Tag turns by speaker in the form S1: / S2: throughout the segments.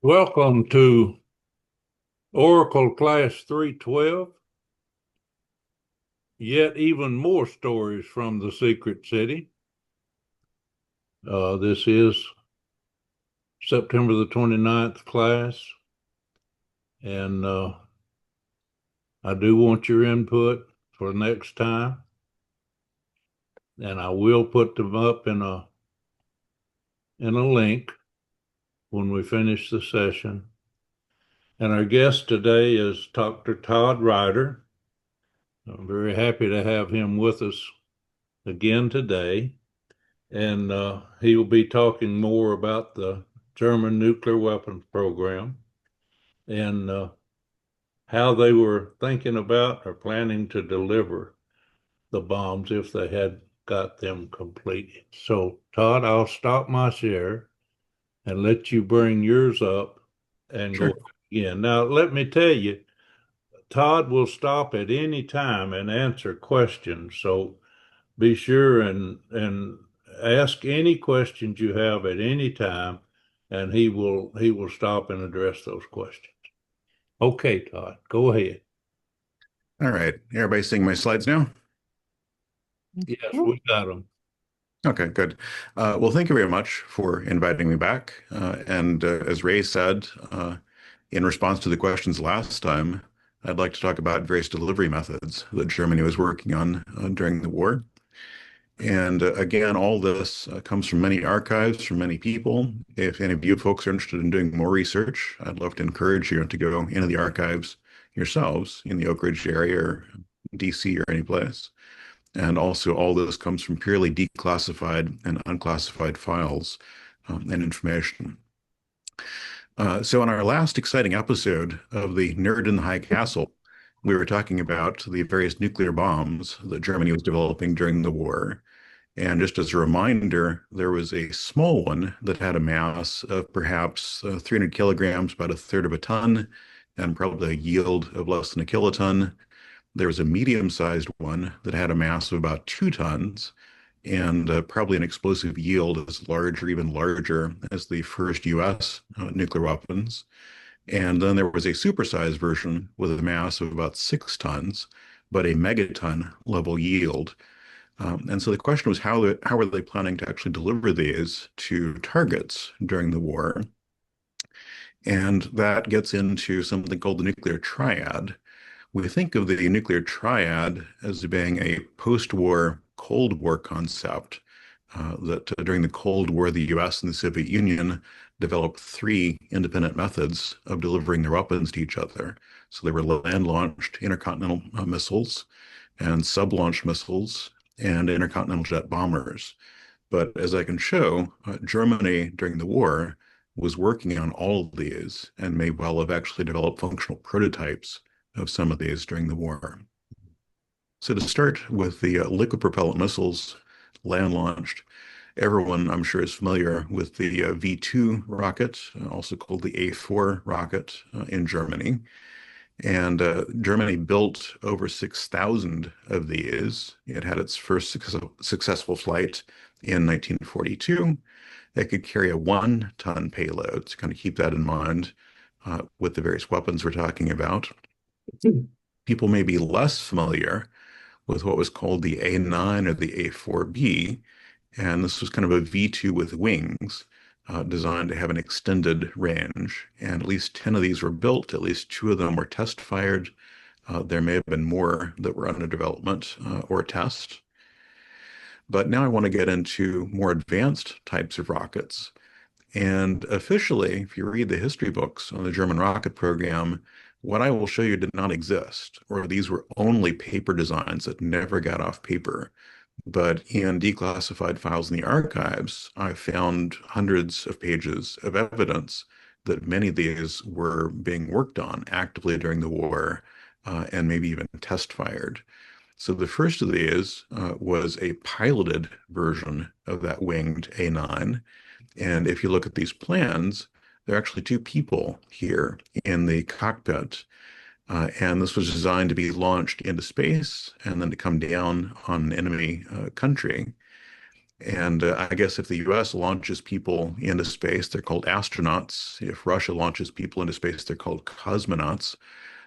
S1: Welcome to Oracle Class 312. Yet even more stories from the Secret City. This is September the 29th class, and I do want your input for next time, and I will put them up in a link when we finish the session. And our guest today is Dr. Todd Rider. I'm very happy to have him with us again today. And he will be talking more about the German nuclear weapons program and how they were thinking about or planning to deliver the bombs if they had got them completed. So, Todd, I'll stop my share and let you bring yours up and go
S2: Sure.
S1: again. Now, let me tell you, Todd will stop at any time and answer questions. So be sure and ask any questions you have at any time, and he will stop and address those questions. Okay, Todd, go ahead.
S2: All right. Everybody seeing my slides now?
S1: Yes, we got them.
S2: Okay, good. Well, thank you very much for inviting me back. And as Ray said, in response to the questions last time, I'd like to talk about various delivery methods that Germany was working on during the war. And again, all this comes from many archives, from many people. If any of you folks are interested in doing more research, I'd love to encourage you to go into the archives yourselves in the Oak Ridge area or DC or any place. And also, all this comes from purely declassified and unclassified files and information. So, in our last exciting episode of the Nerd in the High Castle, we were talking about the various nuclear bombs that Germany was developing during the war. And just as a reminder, there was a small one that had a mass of perhaps 300 kilograms, about a third of a ton, and probably a yield of less than a kiloton. There was a medium-sized one that had a mass of about 2 tons and probably an explosive yield as large or even larger as the first US nuclear weapons. And then there was a supersized version with a mass of about 6 tons, but a megaton level yield. And so the question was how were they planning to actually deliver these to targets during the war? And that gets into something called the nuclear triad. We think of the nuclear triad as being a post-war Cold War concept that during the Cold War, the US and the Soviet Union developed three independent methods of delivering their weapons to each other. So they were land-launched intercontinental missiles and sub-launched missiles and intercontinental jet bombers. But as I can show, Germany during the war was working on all of these and may well have actually developed functional prototypes of some of these during the war. So to start with the liquid propellant missiles land launched, everyone I'm sure is familiar with the V2 rocket, also called the A4 rocket in Germany. And Germany built over 6,000 of these. It had its first successful flight in 1942. It could carry a 1 ton payload, so kind of keep that in mind with the various weapons we're talking about. People may be less familiar with what was called the A9 or the A4B, and this was kind of a V2 with wings designed to have an extended range. And at least 10 of these were built, at least two of them were test fired. There may have been more that were under development or test. But now I want to get into more advanced types of rockets. And officially, if you read the history books on the German rocket program, what I will show you did not exist, or these were only paper designs that never got off paper. But in declassified files in the archives, I found hundreds of pages of evidence that many of these were being worked on actively during the war and maybe even test fired. So the first of these was a piloted version of that winged A9. And if you look at these plans, there are actually two people here in the cockpit. And this was designed to be launched into space and then to come down on an enemy country. And I guess if the US launches people into space, they're called astronauts. If Russia launches people into space, they're called cosmonauts.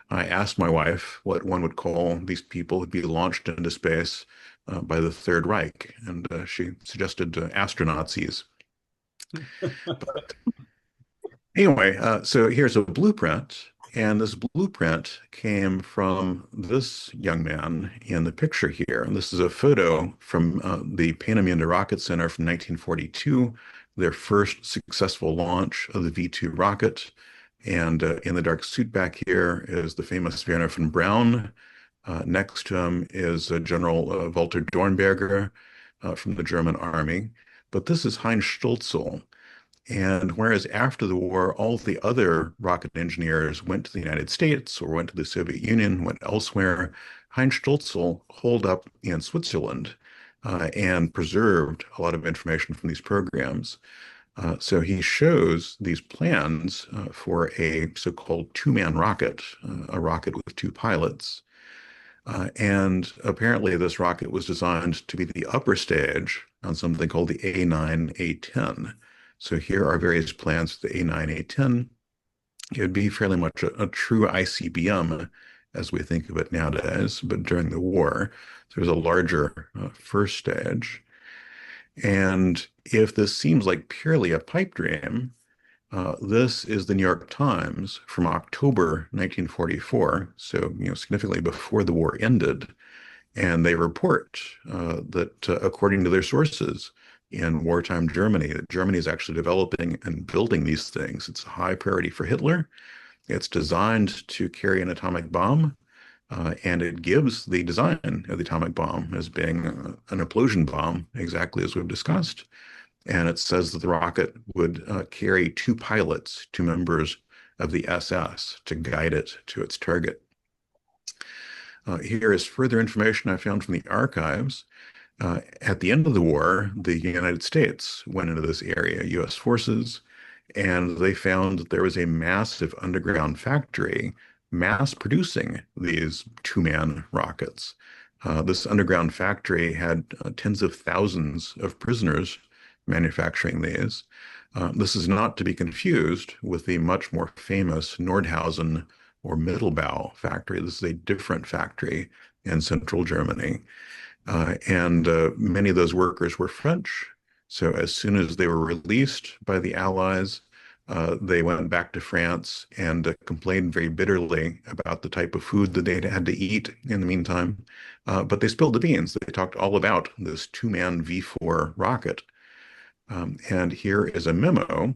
S2: I asked my wife what one would call these people who'd be launched into space by the Third Reich, and she suggested astronautsies. Anyway, so here's a blueprint, and this blueprint came from this young man in the picture here. And this is a photo from the Peenemünde Rocket Center from 1942, their first successful launch of the V-2 rocket. And in the dark suit back here is the famous Werner von Braun. Next to him is General Walter Dornberger from the German Army. But this is Heinz Stölzl. And whereas after the war, all the other rocket engineers went to the United States or went to the Soviet Union, went elsewhere, Heinz Stölzl holed up in Switzerland and preserved a lot of information from these programs. So he shows these plans for a so-called two-man rocket, a rocket with two pilots. And apparently this rocket was designed to be the upper stage on something called the A9, A10. So here are various plans for the A9, A10. It would be fairly much a true ICBM as we think of it nowadays, but during the war, there was a larger first stage. And if this seems like purely a pipe dream, this is the New York Times from October 1944, so significantly before the war ended, and they report that according to their sources in wartime Germany, that Germany is actually developing and building these things. It's a high priority for Hitler. It's designed to carry an atomic bomb, and it gives the design of the atomic bomb as being an implosion bomb, exactly as we've discussed. And it says that the rocket would carry two pilots, two members of the SS, to guide it to its target. Here is further information I found from the archives. At the end of the war, the United States went into this area, US forces, and they found that there was a massive underground factory mass producing these two-man rockets. This underground factory had tens of thousands of prisoners manufacturing these. This is not to be confused with the much more famous Nordhausen or Mittelbau factory. This is a different factory in central Germany. And many of those workers were French. So as soon as they were released by the Allies, they went back to France and complained very bitterly about the type of food that they had to eat in the meantime. But they spilled the beans. They talked all about this two-man V4 rocket. And here is a memo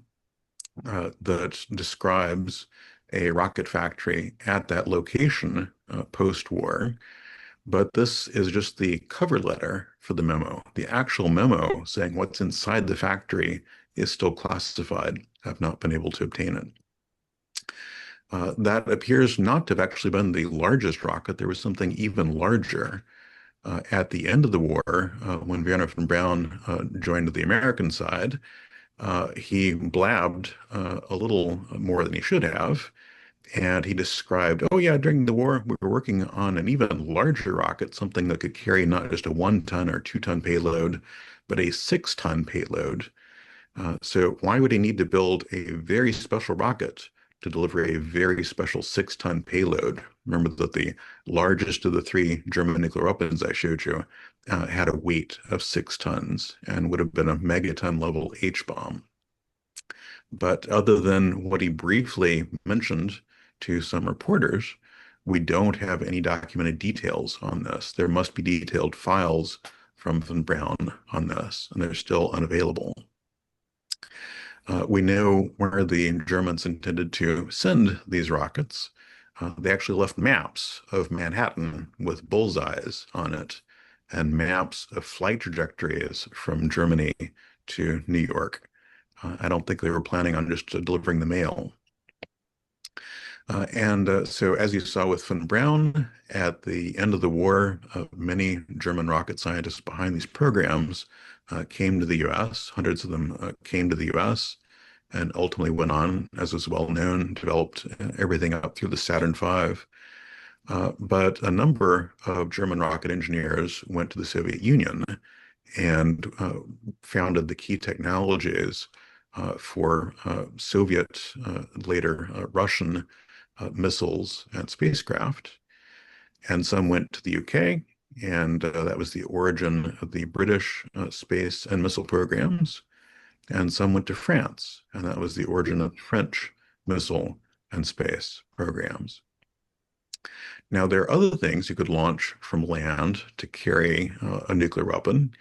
S2: that describes a rocket factory at that location post-war. But this is just the cover letter for the memo. The actual memo saying what's inside the factory is still classified. I've not been able to obtain it. That appears not to have actually been the largest rocket. There was something even larger. At the end of the war, when Werner von Braun joined the American side, he blabbed a little more than he should have. And he described, oh yeah, during the war, we were working on an even larger rocket, something that could carry not just a 1-ton or 2-ton payload, but a 6-ton payload. So why would he need to build a very special rocket to deliver a very special 6-ton payload? Remember that the largest of the three German nuclear weapons I showed you had a weight of 6 tons and would have been a megaton level H-bomb. But other than what he briefly mentioned to some reporters, we don't have any documented details on this. There must be detailed files from von Braun on this, and they're still unavailable. We know where the Germans intended to send these rockets. They actually left maps of Manhattan with bullseyes on it and maps of flight trajectories from Germany to New York. I don't think they were planning on just delivering the mail. So as you saw with von Braun, at the end of the war, many German rocket scientists behind these programs came to the US. Hundreds of them came to the US and ultimately went on, as is well known, developed everything up through the Saturn V. But a number of German rocket engineers went to the Soviet Union, and founded the key technologies for Soviet, later Russian missiles and spacecraft. And some went to the UK, and that was the origin of the British space and missile programs. And some went to France, and that was the origin of the French missile and space programs. Now, there are other things you could launch from land to carry a nuclear weapon.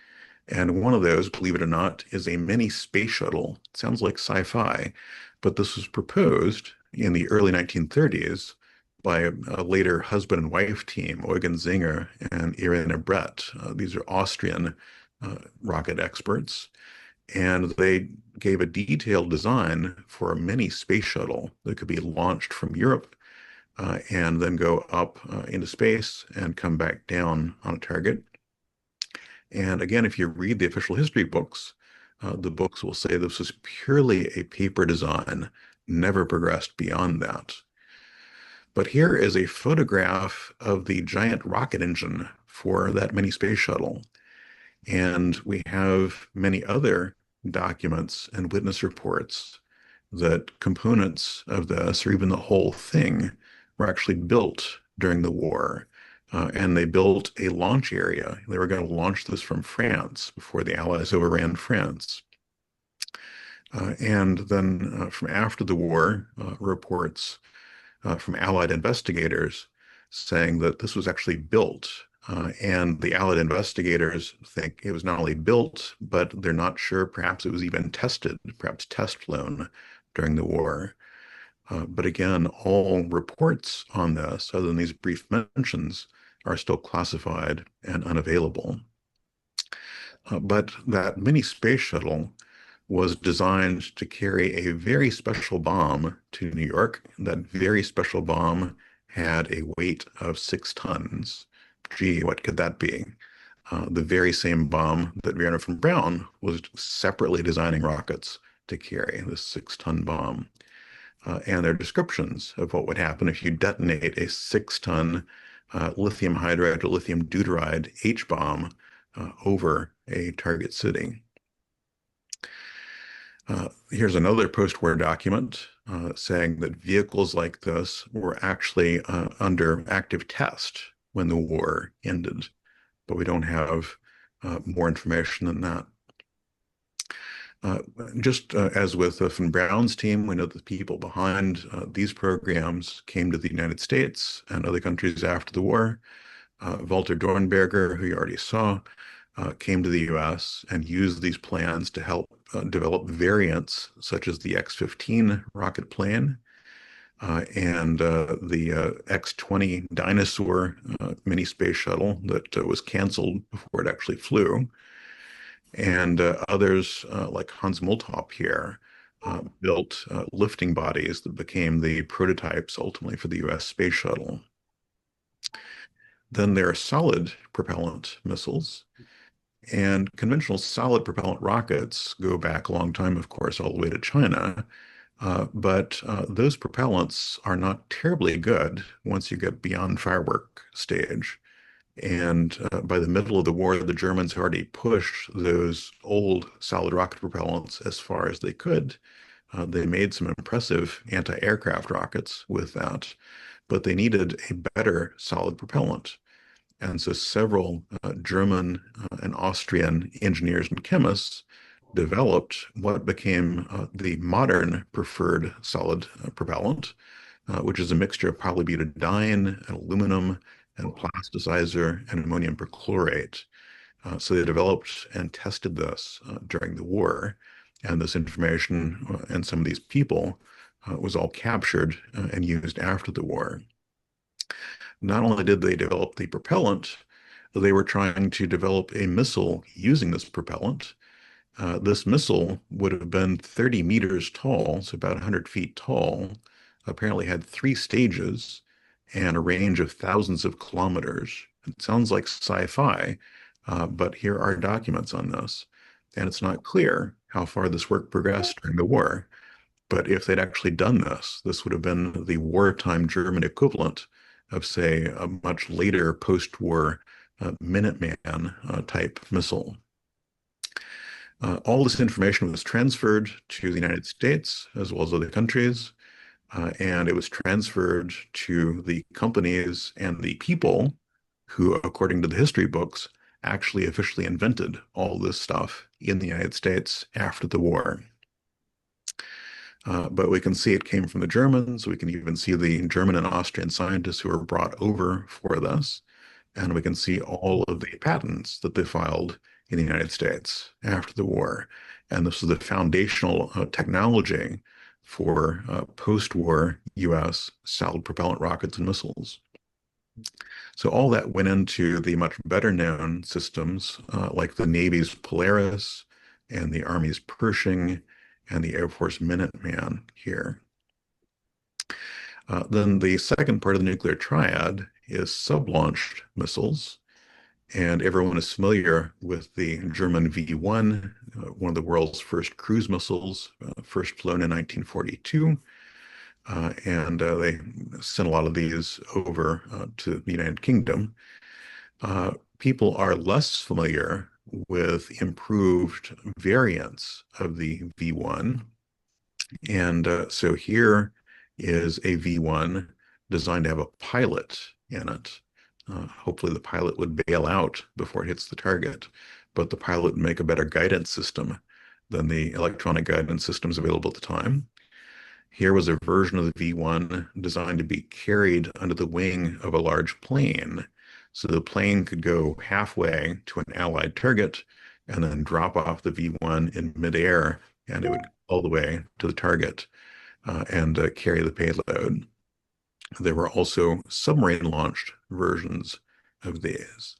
S2: And one of those, believe it or not, is a mini space shuttle. It sounds like sci-fi, but this was proposed in the early 1930s by a later husband and wife team, Eugen Zinger and Irene Brett. These are Austrian rocket experts. And they gave a detailed design for a mini space shuttle that could be launched from Europe and then go up into space and come back down on a target. And again, if you read the official history books, the books will say this was purely a paper design, never progressed beyond that. But here is a photograph of the giant rocket engine for that mini space shuttle. And we have many other documents and witness reports that components of this, or even the whole thing, were actually built during the war. And they built a launch area. They were going to launch this from France before the Allies overran France. And then from after the war, reports from Allied investigators saying that this was actually built. And the Allied investigators think it was not only built, but they're not sure perhaps it was even tested, perhaps test flown during the war. But again, all reports on this, other than these brief mentions, are still classified and unavailable. But that mini space shuttle was designed to carry a very special bomb to New York. That very special bomb had a weight of 6 tons. Gee, what could that be? The very same bomb that Wernher von Braun was separately designing rockets to carry, this 6-ton bomb. And their descriptions of what would happen if you detonate a 6-ton lithium hydride or lithium deuteride H-bomb over a target city. Here's another post-war document saying that vehicles like this were actually under active test when the war ended, but we don't have more information than that. Just as with von Braun's team, we know that the people behind these programs came to the United States and other countries after the war. Walter Dornberger, who you already saw, came to the US and used these plans to help develop variants such as the X-15 rocket plane and the X-20 Dinosaur mini space shuttle that was canceled before it actually flew. And others like Hans Multop here built lifting bodies that became the prototypes ultimately for the US space shuttle. Then there are solid propellant missiles. And conventional solid propellant rockets go back a long time, of course, all the way to China. But those propellants are not terribly good once you get beyond firework stage. And by the middle of the war, the Germans had already pushed those old solid rocket propellants as far as they could. They made some impressive anti-aircraft rockets with that, but they needed a better solid propellant. And so several German and Austrian engineers and chemists developed what became the modern preferred solid propellant, which is a mixture of polybutadiene and aluminum and plasticizer and ammonium perchlorate. So they developed and tested this during the war. And this information and some of these people was all captured and used after the war. Not only did they develop the propellant, they were trying to develop a missile using this propellant. This missile would have been 30 meters tall, so about 100 feet tall, apparently had 3 stages and a range of thousands of kilometers. It sounds like sci-fi, but here are documents on this. And it's not clear how far this work progressed during the war. But if they'd actually done this, this would have been the wartime German equivalent of, say, a much later post-war Minuteman type missile. All this information was transferred to the United States as well as other countries, and it was transferred to the companies and the people who, according to the history books, actually officially invented all this stuff in the United States after the war. But we can see it came from the Germans. We can even see the German and Austrian scientists who were brought over for this. And we can see all of the patents that they filed in the United States after the war. And this is the foundational technology for post-war US solid propellant rockets and missiles. So all that went into the much better known systems like the Navy's Polaris and the Army's Pershing and the Air Force Minuteman here. Then the second part of the nuclear triad is sub-launched missiles. And everyone is familiar with the German V1, one of the world's first cruise missiles, first flown in 1942. And they sent a lot of these over to the United Kingdom. People are less familiar with improved variants of the V1. And so here is a V1 designed to have a pilot in it. Hopefully the pilot would bail out before it hits the target, but the pilot would make a better guidance system than the electronic guidance systems available at the time. Here was a version of the V1 designed to be carried under the wing of a large plane. So the plane could go halfway to an Allied target and then drop off the V1 in midair, and it would go all the way to the target and carry the payload. There were also submarine-launched versions of these,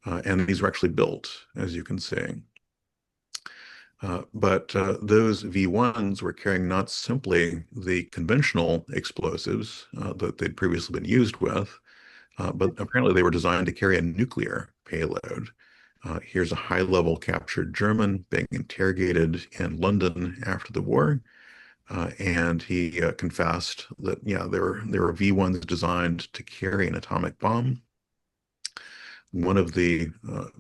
S2: and these were actually built, as you can see. But those V1s were carrying not simply the conventional explosives that they'd previously been used with, but apparently they were designed to carry a nuclear payload. Here's a high-level captured German being interrogated in London after the war, and he confessed that, yeah, there were V1s designed to carry an atomic bomb. One of the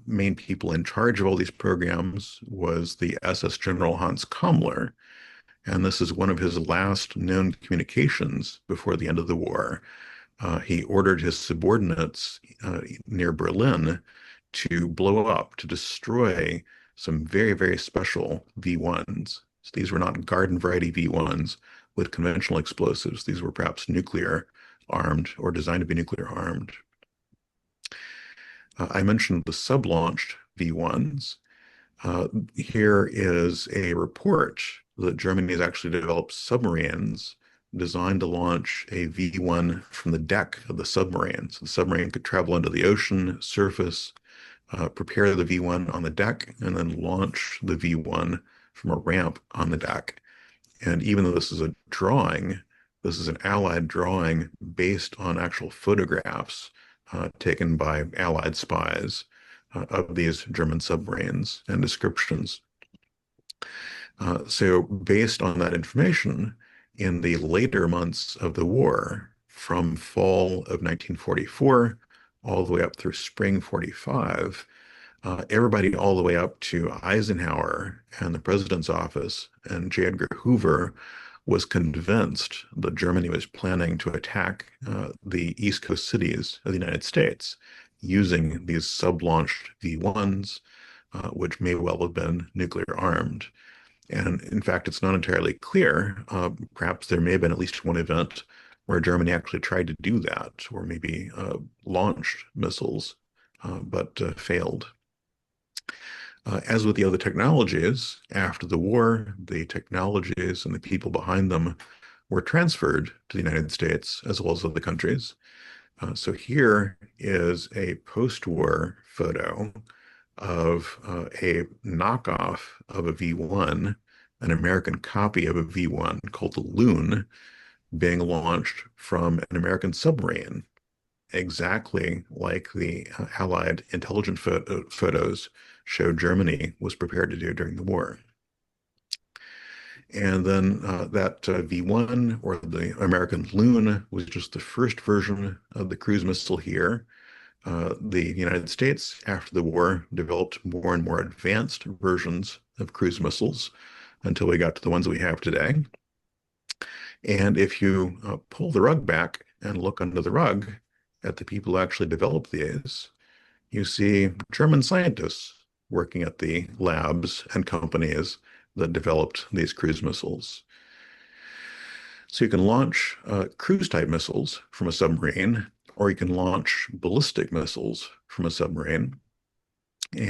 S2: main people in charge of all these programs was the SS General Hans Kammler, and this is one of his last known communications before the end of the war. He ordered his subordinates near Berlin to blow up, to destroy some very, very special V1s. So these were not garden variety V1s with conventional explosives. These were perhaps nuclear armed or designed to be nuclear armed. I mentioned the sub-launched V1s. Here is a report that Germany has actually developed submarines designed to launch a V1 from the deck of the submarine. So the submarine could travel under the ocean surface, prepare the V1 on the deck, and then launch the V1 from a ramp on the deck. And even though this is a drawing, this is an Allied drawing based on actual photographs taken by Allied spies of these German submarines and descriptions. So based on that information, in the later months of the war, from fall of 1944 all the way up through spring 45, everybody all the way up to Eisenhower and the president's office and J. Edgar Hoover was convinced that Germany was planning to attack the East Coast cities of the United States using these sub-launched V1s, which may well have been nuclear armed. And in fact, it's not entirely clear. Perhaps there may have been at least one event where Germany actually tried to do that, or maybe launched missiles, but failed. As with the other technologies, after the war, the technologies and the people behind them were transferred to the United States as well as other countries. So here is a post-war photo of a knockoff of a V1, an American copy of a V1 called the Loon, being launched from an American submarine, exactly like the Allied intelligence photos showed Germany was prepared to do during the war. And then that V1, or the American Loon, was just the first version of the cruise missile here. The United States, after the war, developed more and more advanced versions of cruise missiles until we got to the ones we have today. And if you pull the rug back and look under the rug at the people who actually developed these, you see German scientists working at the labs and companies that developed these cruise missiles. So you can launch cruise type missiles from a submarine, or you can launch ballistic missiles from a submarine.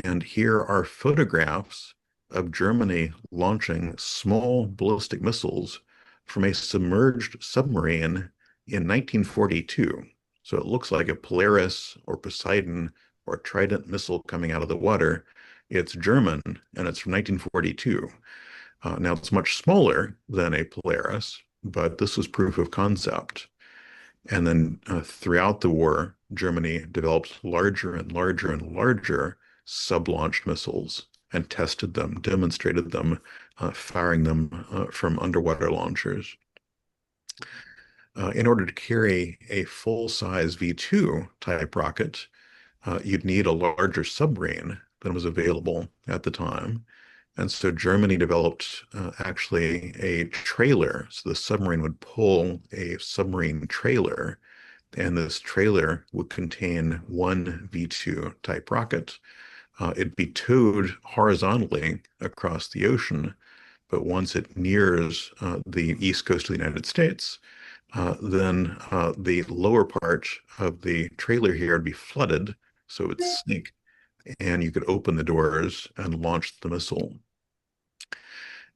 S2: And here are photographs of Germany launching small ballistic missiles from a submerged submarine in 1942. So it looks like a Polaris or Poseidon or Trident missile coming out of the water. It's German and it's from 1942. Now it's much smaller than a Polaris, but this was proof of concept. And then throughout the war, Germany developed larger and larger and larger sub-launched missiles and tested them, demonstrated them, firing them from underwater launchers. In order to carry a full-size V2 type rocket, you'd need a larger submarine than was available at the time. And so Germany developed actually a trailer. So the submarine would pull a submarine trailer, and this trailer would contain one V2 type rocket. It'd be towed horizontally across the ocean, but once it nears the east coast of the United States, then the lower part of the trailer here would be flooded, so it would sink, and you could open the doors and launch the missile.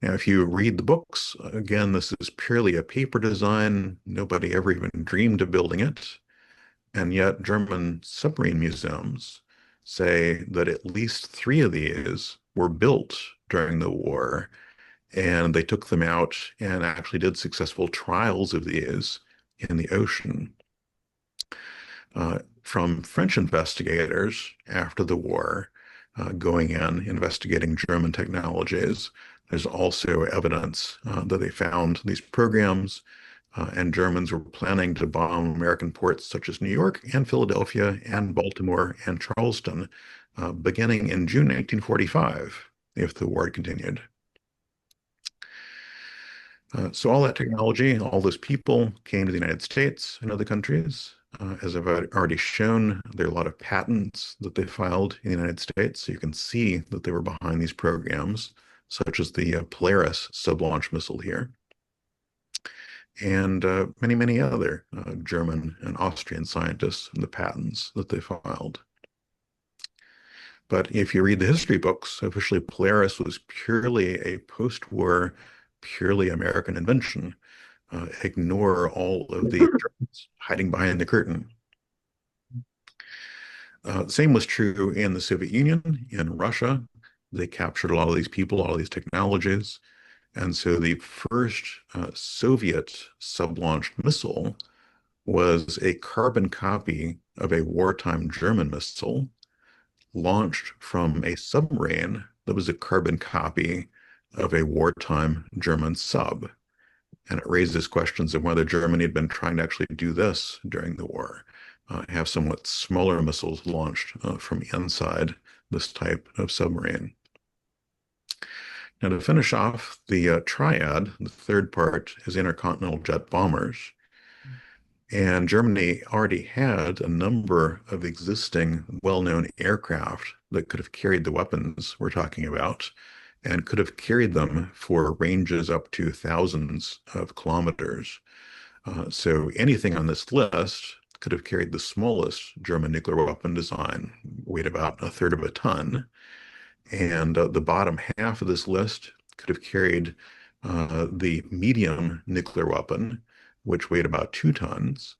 S2: Now, if you read the books, again, this is purely a paper design. Nobody ever even dreamed of building it. And yet, German submarine museums say that at least three of these were built during the war, and they took them out and actually did successful trials of these in the ocean. From French investigators after the war, going in, investigating German technologies, there's also evidence that they found these programs, and Germans were planning to bomb American ports such as New York and Philadelphia and Baltimore and Charleston, beginning in June 1945, if the war continued. So all that technology, all those people came to the United States and other countries. As I've already shown, there are a lot of patents that they filed in the United States. So you can see that they were behind these programs, such as the Polaris sub-launch missile here, and many, many other German and Austrian scientists and the patents that they filed. But if you read the history books, officially Polaris was purely a post-war, purely American invention. Ignore all of the Germans hiding behind the curtain. Same was true in the Soviet Union, in Russia. They captured a lot of these people, all of these technologies. And so the first Soviet sub-launched missile was a carbon copy of a wartime German missile launched from a submarine that was a carbon copy of a wartime German sub. And it raises questions of whether Germany had been trying to actually do this during the war, have somewhat smaller missiles launched from inside this type of submarine. Now, to finish off the triad, the third part is intercontinental jet bombers. And Germany already had a number of existing well-known aircraft that could have carried the weapons we're talking about and could have carried them for ranges up to thousands of kilometers. So anything on this list could have carried the smallest German nuclear weapon design, weighed about a third of a ton. And the bottom half of this list could have carried the medium nuclear weapon, which weighed about 2 tons.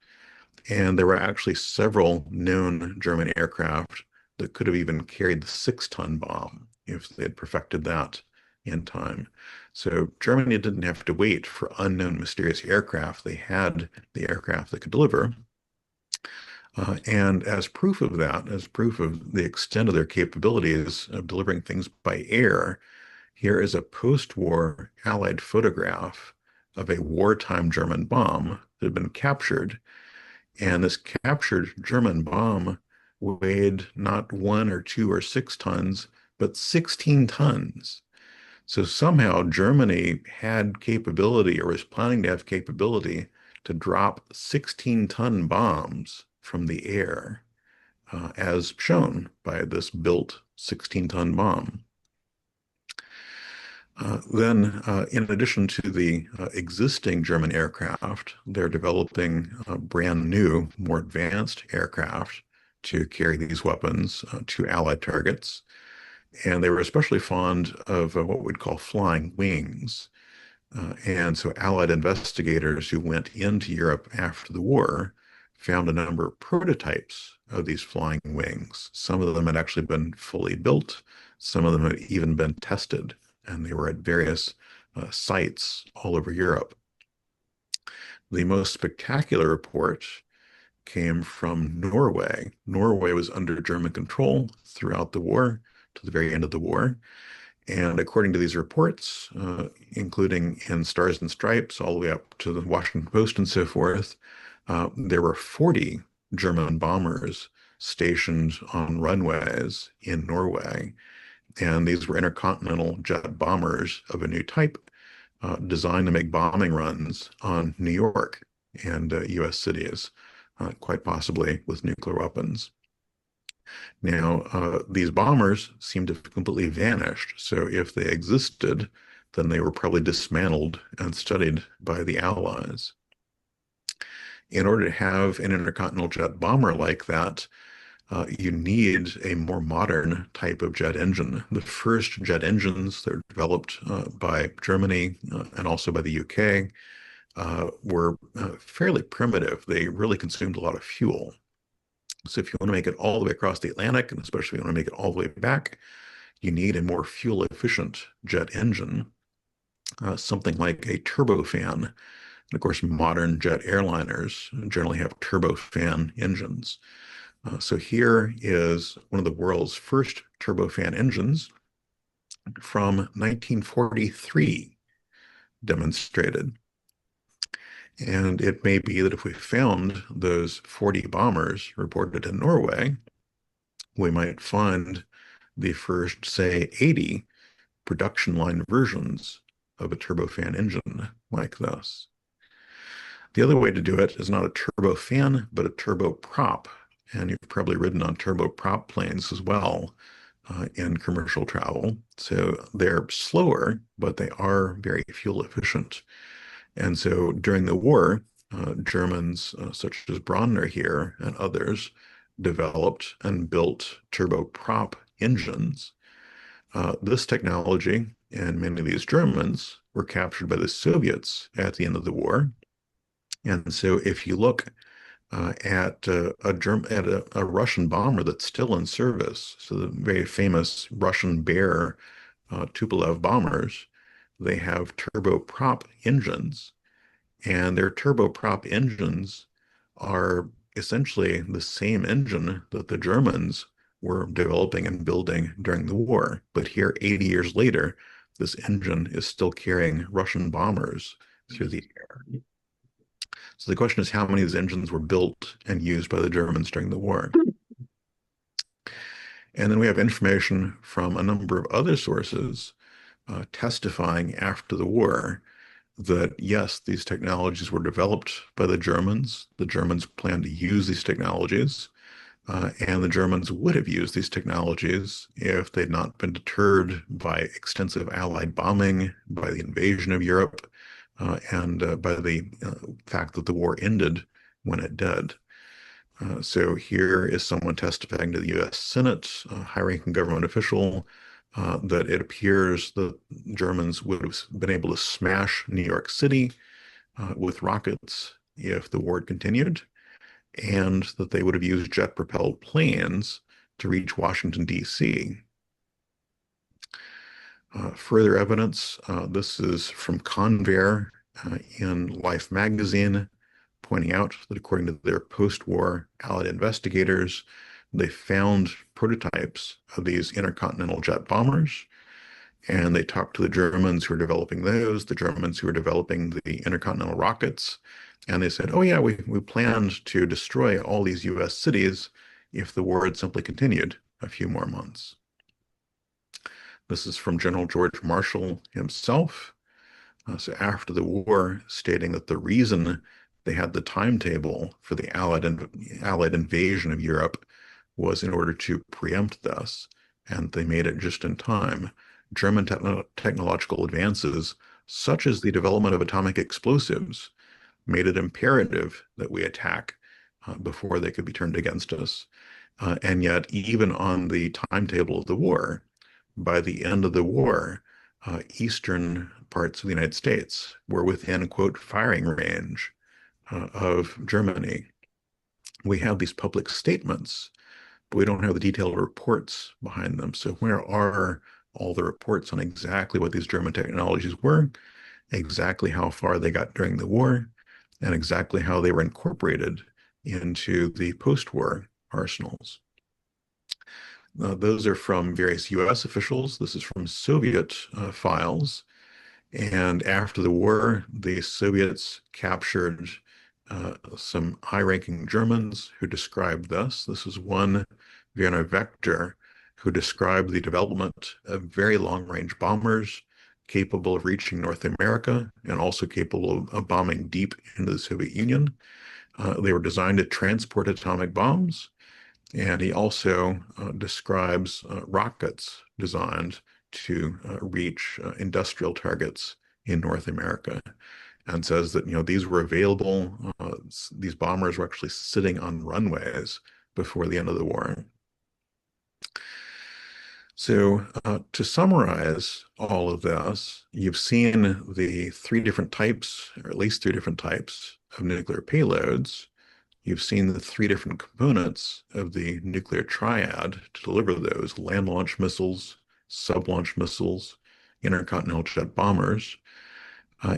S2: And there were actually several known German aircraft that could have even carried the 6-ton bomb if they had perfected that in time. So Germany didn't have to wait for unknown mysterious aircraft. They had the aircraft that could deliver. And as proof of that, as proof of the extent of their capabilities of delivering things by air, here is a post-war Allied photograph of a wartime German bomb that had been captured. And this captured German bomb weighed not 1 or 2 or 6 tons, but 16 tons. So somehow Germany had capability or was planning to have capability to drop 16-ton bombs from the air, as shown by this built 16-ton bomb. In addition to the existing German aircraft, they're developing brand new, more advanced aircraft to carry these weapons to Allied targets. And they were especially fond of what we'd call flying wings. And so Allied investigators who went into Europe after the war found a number of prototypes of these flying wings. Some of them had actually been fully built, some of them had even been tested, and they were at various sites all over Europe. The most spectacular report came from Norway. Norway was under German control throughout the war to the very end of the war. And according to these reports, including in Stars and Stripes, all the way up to the Washington Post and so forth, there were 40 German bombers stationed on runways in Norway. And these were intercontinental jet bombers of a new type, designed to make bombing runs on New York and U.S. cities, quite possibly with nuclear weapons. Now, these bombers seem to have completely vanished. So if they existed, then they were probably dismantled and studied by the Allies. In order to have an intercontinental jet bomber like that, you need a more modern type of jet engine. The first jet engines that were developed by Germany and also by the UK were fairly primitive. They really consumed a lot of fuel. So if you want to make it all the way across the Atlantic, and especially if you want to make it all the way back, you need a more fuel-efficient jet engine, something like a turbofan. And of course, modern jet airliners generally have turbofan engines. So here is one of the world's first turbofan engines from 1943 demonstrated. And it may be that if we found those 40 bombers reported in Norway, we might find the first, say, 80 production line versions of a turbofan engine like this. The other way to do it is not a turbofan, but a turboprop. And you've probably ridden on turboprop planes as well in commercial travel. So they're slower, but they are very fuel efficient. And so during the war, Germans such as Bronner here and others developed and built turboprop engines. This technology and many of these Germans were captured by the Soviets at the end of the war. And so if you look at a Russian bomber that's still in service, so the very famous Russian Bear Tupolev bombers, they have turboprop engines, and their turboprop engines are essentially the same engine that the Germans were developing and building during the war. But here, 80 years later, this engine is still carrying Russian bombers through the air. So the question is, how many of these engines were built and used by the Germans during the war? And then we have information from a number of other sources testifying after the war that, yes, these technologies were developed by the Germans. The Germans planned to use these technologies, and the Germans would have used these technologies if they'd not been deterred by extensive Allied bombing, by the invasion of Europe, and by the fact that the war ended when it did. So here is someone testifying to the U.S. Senate, a high-ranking government official, that it appears that Germans would have been able to smash New York City with rockets if the war had continued, and that they would have used jet-propelled planes to reach Washington, D.C. Further evidence, this is from Convair in Life magazine, pointing out that according to their post-war Allied investigators, they found prototypes of these intercontinental jet bombers, and they talked to the Germans who were developing those, the Germans who were developing the intercontinental rockets, and they said, oh yeah, we planned to destroy all these U.S. cities if the war had simply continued a few more months. This is from General George Marshall himself. So after the war, stating that the reason they had the timetable for the Allied invasion of Europe was in order to preempt this, and they made it just in time. German technological advances, such as the development of atomic explosives, made it imperative that we attack before they could be turned against us. And yet, even on the timetable of the war, by the end of the war, eastern parts of the United States were within, quote, firing range of Germany. We have these public statements, but we don't have the detailed reports behind them. So where are all the reports on exactly what these German technologies were, exactly how far they got during the war, and exactly how they were incorporated into the post-war arsenals? Those are from various US officials. This is from Soviet files. And after the war, the Soviets captured some high-ranking Germans who described this. This is one, Werner Vector, who described the development of very long-range bombers capable of reaching North America and also capable of bombing deep into the Soviet Union. They were designed to transport atomic bombs. And he also describes rockets designed to reach industrial targets in North America, and says that these were available. These bombers were actually sitting on runways before the end of the war. So to summarize all of this, you've seen the three different types, or at least three different types of nuclear payloads. You've seen the three different components of the nuclear triad to deliver those: land-launched missiles, sub-launched missiles, intercontinental jet bombers.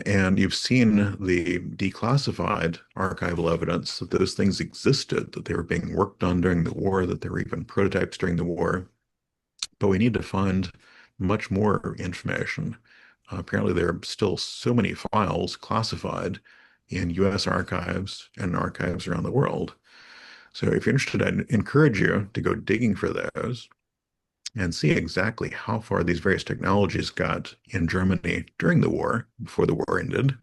S2: And you've seen the declassified archival evidence that those things existed, that they were being worked on during the war, that there were even prototypes during the war. But we need to find much more information. Apparently, there are still so many files classified in US archives and archives around the world. So if you're interested, I'd encourage you to go digging for those and see exactly how far these various technologies got in Germany during the war, before the war ended,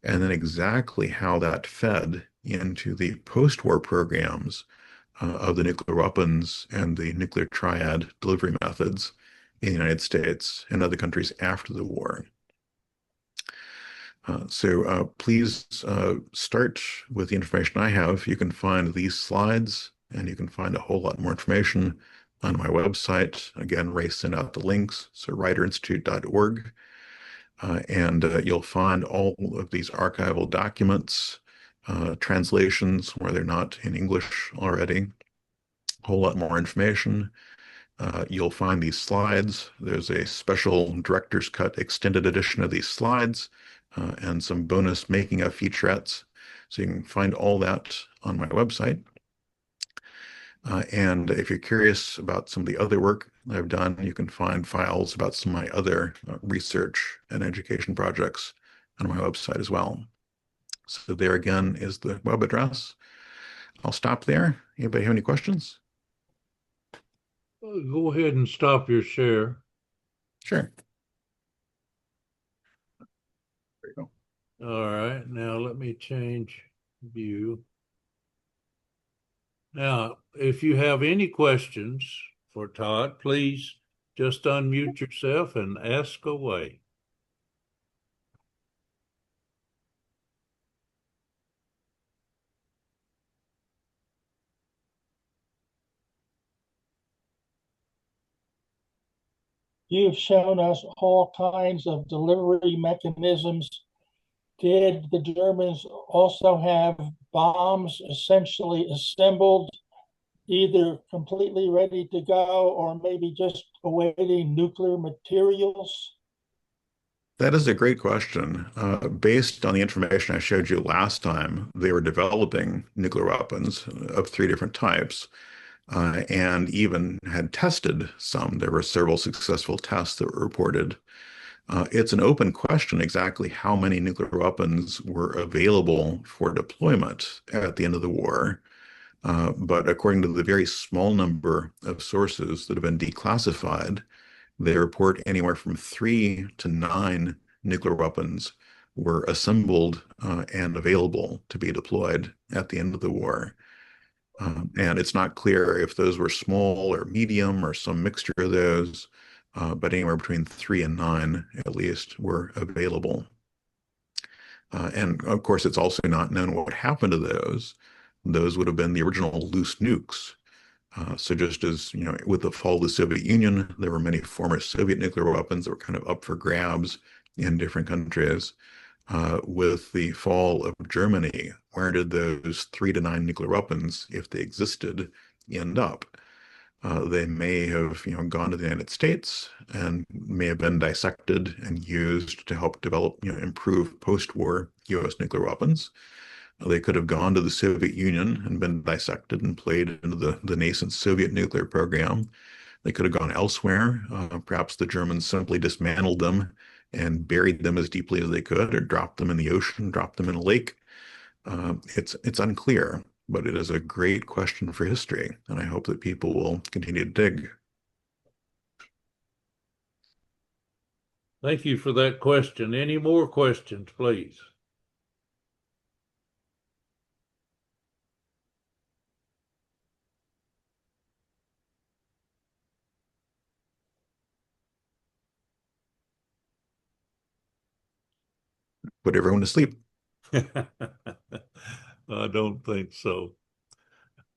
S2: and then exactly how that fed into the post-war programs of the nuclear weapons and the nuclear triad delivery methods in the United States and other countries after the war. So please start with the information I have. You can find these slides, and you can find a whole lot more information on my website. Again, Ray sent out the links, so riderinstitute.org. And you'll find all of these archival documents, translations where they're not in English already, a whole lot more information. You'll find these slides. There's a special director's cut extended edition of these slides and some bonus making of featurettes. So you can find all that on my website. And if you're curious about some of the other work I've done, you can find files about some of my other research and education projects on my website as well. So there again is the web address. I'll stop there. Anybody have any questions?
S1: Go ahead and stop your share.
S2: Sure. There you go.
S1: All right, now let me change view. Now, if you have any questions for Todd, please just unmute yourself and ask away.
S3: You've shown us all kinds of delivery mechanisms. Did the Germans also have bombs essentially assembled, either completely ready to go or maybe just awaiting nuclear materials?
S2: That is a great question. Based on the information I showed you last time, they were developing nuclear weapons of three different types and even had tested some. There were several successful tests that were reported. It's an open question exactly how many nuclear weapons were available for deployment at the end of the war. But according to the very small number of sources that have been declassified, they report anywhere from 3 to 9 nuclear weapons were assembled and available to be deployed at the end of the war. And it's not clear if those were small or medium or some mixture of those, but anywhere between 3 and 9 at least were available. And of course, it's also not known what happened to those. Those would have been the original loose nukes. So just as, with the fall of the Soviet Union, there were many former Soviet nuclear weapons that were kind of up for grabs in different countries. With the fall of Germany, where did those 3 to 9 nuclear weapons, if they existed, end up? They may have, gone to the United States and may have been dissected and used to help develop, improve post-war U.S. nuclear weapons. They could have gone to the Soviet Union and been dissected and played into the nascent Soviet nuclear program. They could have gone elsewhere. Perhaps the Germans simply dismantled them and buried them as deeply as they could, or dropped them in the ocean, dropped them in a lake. It's unclear, but it is a great question for history, and I hope that people will continue to dig.
S1: Thank you for that question. Any more questions, please?
S2: Put everyone to sleep.
S1: I don't think so.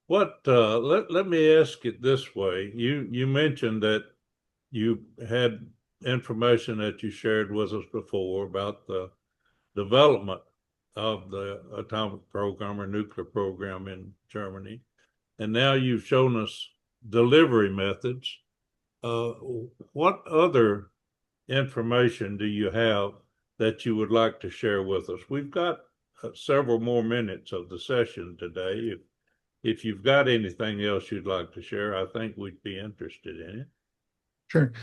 S1: Let me ask it this way. You mentioned that you had information that you shared with us before about the development of the atomic program or nuclear program in Germany. And now you've shown us delivery methods. What other information do you have that you would like to share with us? We've got several more minutes of the session today. If you've got anything else you'd like to share, I think we'd be interested in it.
S2: Sure.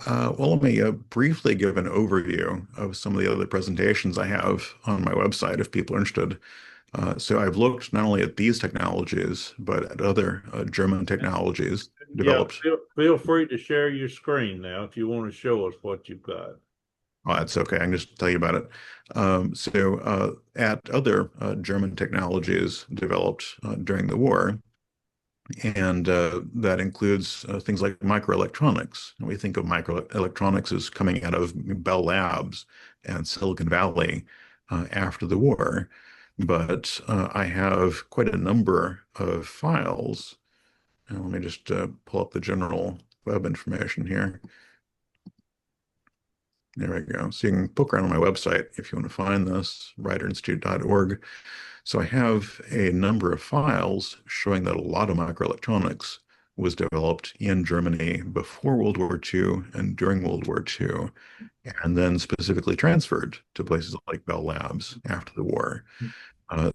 S2: Well, let me briefly give an overview of some of the other presentations I have on my website if people are interested. So I've looked not only at these technologies, but at other German technologies
S1: Yeah,
S2: developed.
S1: feel free to share your screen now if you want to show us what you've got.
S2: Oh, that's okay. I can just tell you about it. At other German technologies developed during the war, and that includes things like microelectronics. And we think of microelectronics as coming out of Bell Labs and Silicon Valley after the war. But I have quite a number of files. And let me just pull up the general web information here. There we go. So you can poke around on my website if you want to find this, riderinstitute.org. So I have a number of files showing that a lot of microelectronics was developed in Germany before World War II and during World War II, and then specifically transferred to places like Bell Labs after the war.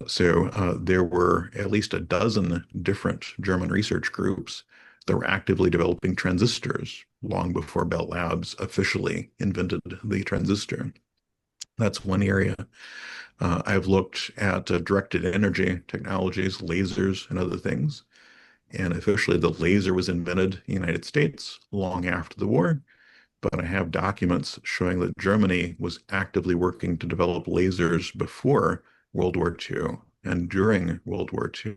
S2: There were at least a dozen different German research groups that were actively developing transistors long before Bell Labs officially invented the transistor. That's one area. I've looked at directed energy technologies, lasers, and other things. And officially, the laser was invented in the United States long after the war. But I have documents showing that Germany was actively working to develop lasers before World War II and during World War II,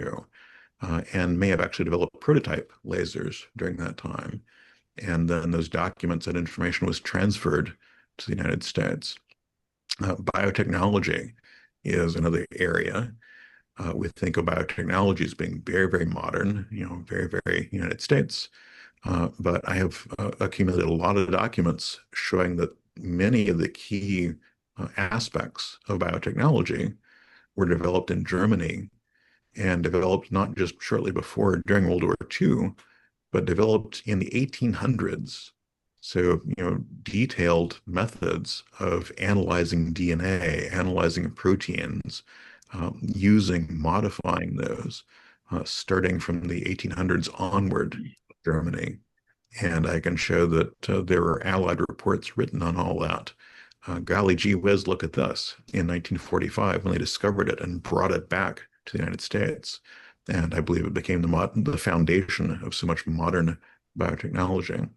S2: and may have actually developed prototype lasers during that time. And then those documents, that information was transferred to the United States. Biotechnology is another area. We think of biotechnology as being very, very modern, very, very United States. But I have accumulated a lot of documents showing that many of the key aspects of biotechnology were developed in Germany and developed not just shortly before or during World War II, but developed in the 1800s. So, detailed methods of analyzing DNA, analyzing proteins, modifying those, starting from the 1800s onward, Germany. And I can show that there are Allied reports written on all that. Golly gee whiz, look at this. In 1945, when they discovered it and brought it back to the United States, And I believe it became the foundation of so much modern biotechnology.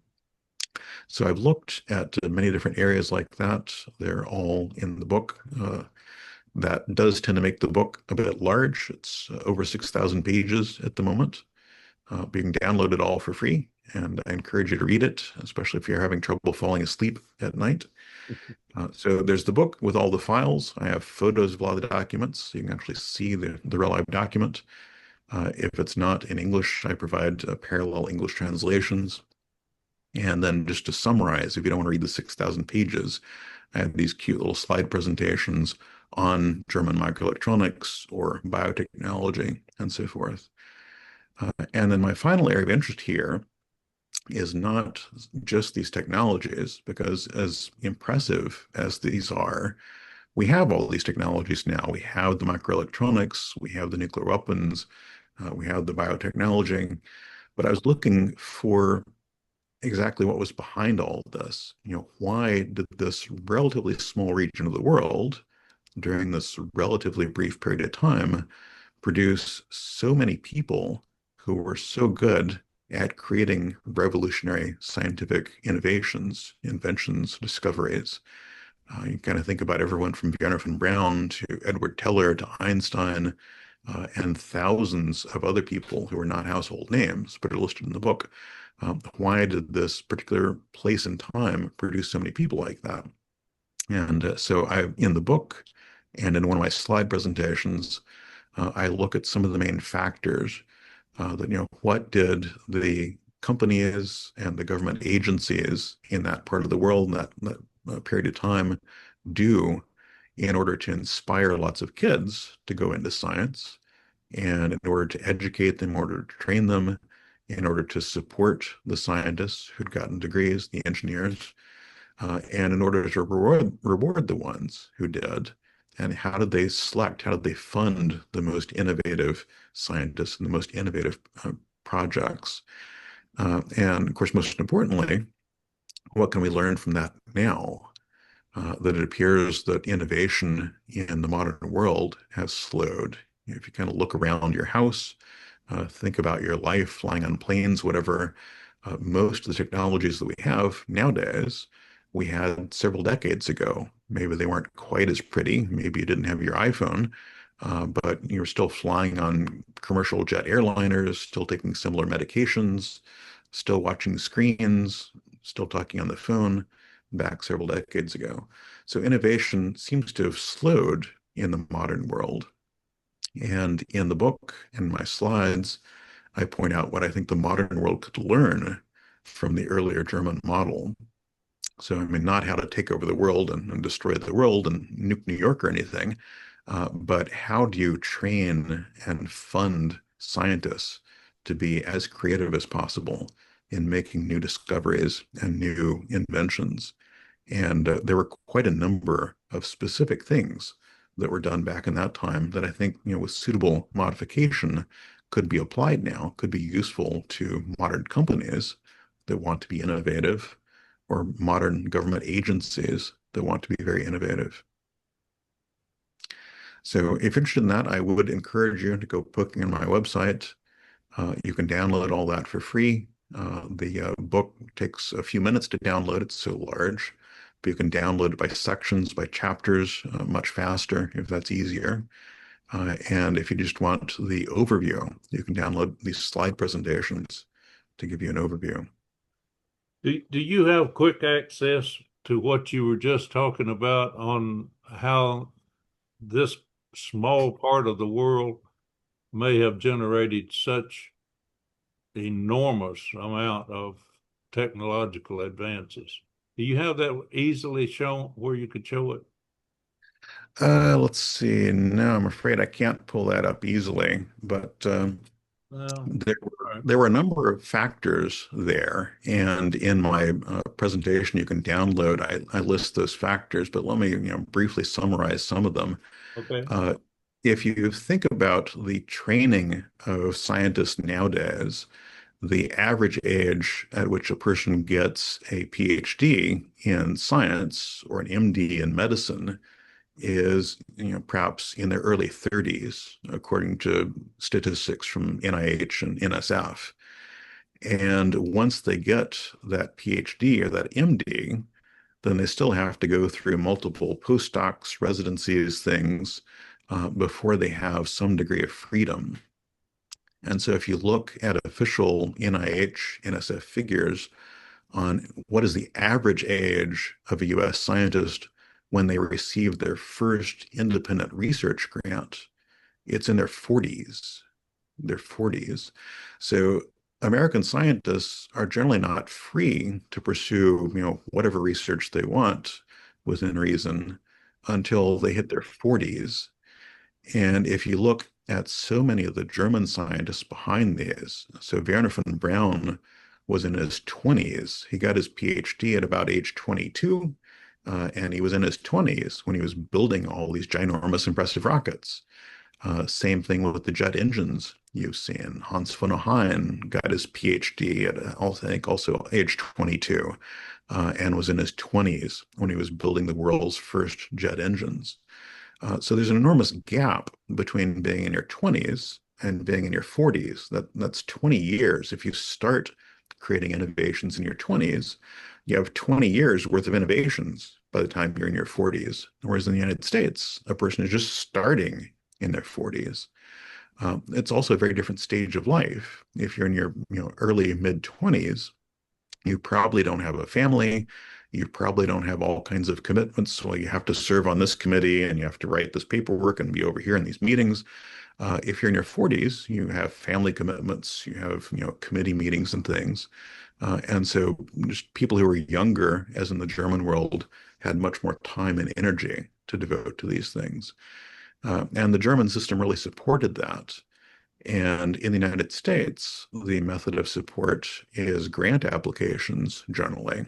S2: So I've looked at many different areas like that. They're all in the book. That does tend to make the book a bit large. It's over 6,000 pages at the moment, being downloaded all for free. And I encourage you to read it, especially if you're having trouble falling asleep at night. So there's the book with all the files. I have photos of a lot of the documents, so you can actually see the real live document. If it's not in English, I provide parallel English translations. And then just to summarize, if you don't want to read the 6,000 pages, I have these cute little slide presentations on German microelectronics or biotechnology and so forth. And then my final area of interest here is not just these technologies, because as impressive as these are, we have all these technologies now. We have the microelectronics, we have the nuclear weapons, we have the biotechnology. But I was looking for exactly what was behind all of this. Why did this relatively small region of the world, during this relatively brief period of time, produce so many people who were so good at creating revolutionary scientific innovations, inventions, discoveries? You kind of think about everyone from Wernher von Braun to Edward Teller to Einstein, and thousands of other people who are not household names, but are listed in the book. Why did this particular place and time produce so many people like that? And so in the book and in one of my slide presentations, I look at some of the main factors that, what did the companies and the government agencies in that part of the world, in that period of time, do in order to inspire lots of kids to go into science, and in order to educate them, in order to train them, in order to support the scientists who'd gotten degrees, the engineers, and in order to reward the ones who did. And how did they select? How did they fund the most innovative scientists and the most innovative projects? And of course, most importantly, what can we learn from that now? That it appears that innovation in the modern world has slowed. If you kind of look around your house, think about your life, flying on planes, whatever, most of the technologies that we have nowadays, we had several decades ago. Maybe they weren't quite as pretty. Maybe you didn't have your iPhone, but you were still flying on commercial jet airliners, still taking similar medications, still watching screens, still talking on the phone back several decades ago. So innovation seems to have slowed in the modern world. And in the book and my slides, I point out what I think the modern world could learn from the earlier German model. So, I mean, not how to take over the world and destroy the world and nuke New York or anything, but how do you train and fund scientists to be as creative as possible in making new discoveries and new inventions? And there were quite a number of specific things that were done back in that time that I think, with suitable modification could be applied now, could be useful to modern companies that want to be innovative, or modern government agencies that want to be very innovative. So if you're interested in that, I would encourage you to go poking on my website. You can download all that for free. The book takes a few minutes to download. It's so large, but you can download it by sections, by chapters, much faster if that's easier. And if you just want the overview, you can download these slide presentations to give you an overview.
S1: Do you have quick access to what you were just talking about on how this small part of the world may have generated such enormous amount of technological advances? Do you have that easily shown where you could show it?
S2: Let's see. No, I'm afraid I can't pull that up easily, but
S1: No.
S2: there,
S1: All right.
S2: there were a number of factors there. And in my presentation, you can download, I list those factors, but let me, briefly summarize some of them.
S1: Okay.
S2: Uh, if you think about the training of scientists nowadays, the average age at which a person gets a PhD in science or an MD in medicine is, perhaps in their early 30s, according to statistics from NIH and NSF. And once they get that PhD or that MD, then they still have to go through multiple postdocs, residencies, things before they have some degree of freedom. And so if you look at official NIH, NSF figures on what is the average age of a US scientist when they receive their first independent research grant, it's in their 40s. Their 40s. So American scientists are generally not free to pursue, whatever research they want within reason until they hit their 40s. And if you look at so many of the German scientists behind these, so Werner von Braun was in his 20s. He got his PhD at about age 22, and he was in his 20s when he was building all these ginormous, impressive rockets. Same thing with the jet engines you've seen. Hans von Ohain got his PhD at, I think, also age 22, and was in his 20s when he was building the world's first jet engines. So there's an enormous gap between being in your 20s and being in your 40s. That's 20 years. If you start creating innovations in your 20s, you have 20 years worth of innovations by the time you're in your 40s. Whereas in the United States, a person is just starting in their 40s. It's also a very different stage of life. If you're in your early mid 20s, you probably don't have a family. You probably don't have all kinds of commitments. So you have to serve on this committee and you have to write this paperwork and be over here in these meetings. If you're in your 40s, you have family commitments, you have committee meetings and things. And so just people who were younger, as in the German world, had much more time and energy to devote to these things. And the German system really supported that. And in the United States, the method of support is grant applications generally.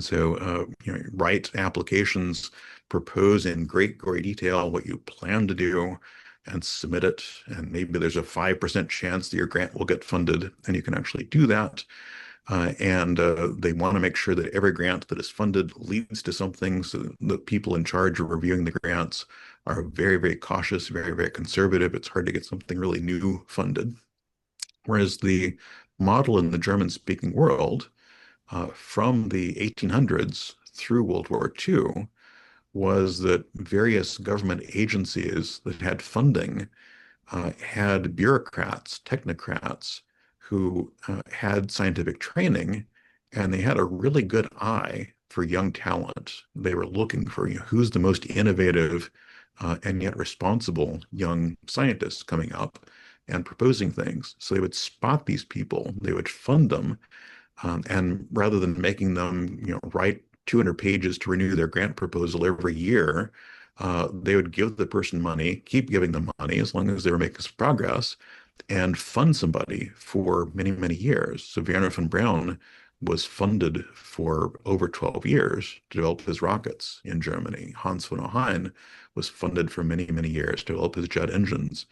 S2: So, write applications, propose in great gory detail what you plan to do, and submit it. And maybe there's a 5% chance that your grant will get funded, and you can actually do that. And they want to make sure that every grant that is funded leads to something, so the people in charge of reviewing the grants are very, very cautious, very, very conservative. It's hard to get something really new funded. Whereas the model in the German-speaking world from the 1800s through World War II was that various government agencies that had funding had bureaucrats, technocrats, who had scientific training, and they had a really good eye for young talent. They were looking for who's the most innovative and yet responsible young scientists coming up and proposing things. So they would spot these people, they would fund them, and rather than making them write 200 pages to renew their grant proposal every year, they would give the person money, keep giving them money as long as they were making some progress, and fund somebody for many, many years. So Werner von Braun was funded for over 12 years to develop his rockets in Germany. Hans von Ohain was funded for many, many years to develop his jet engines.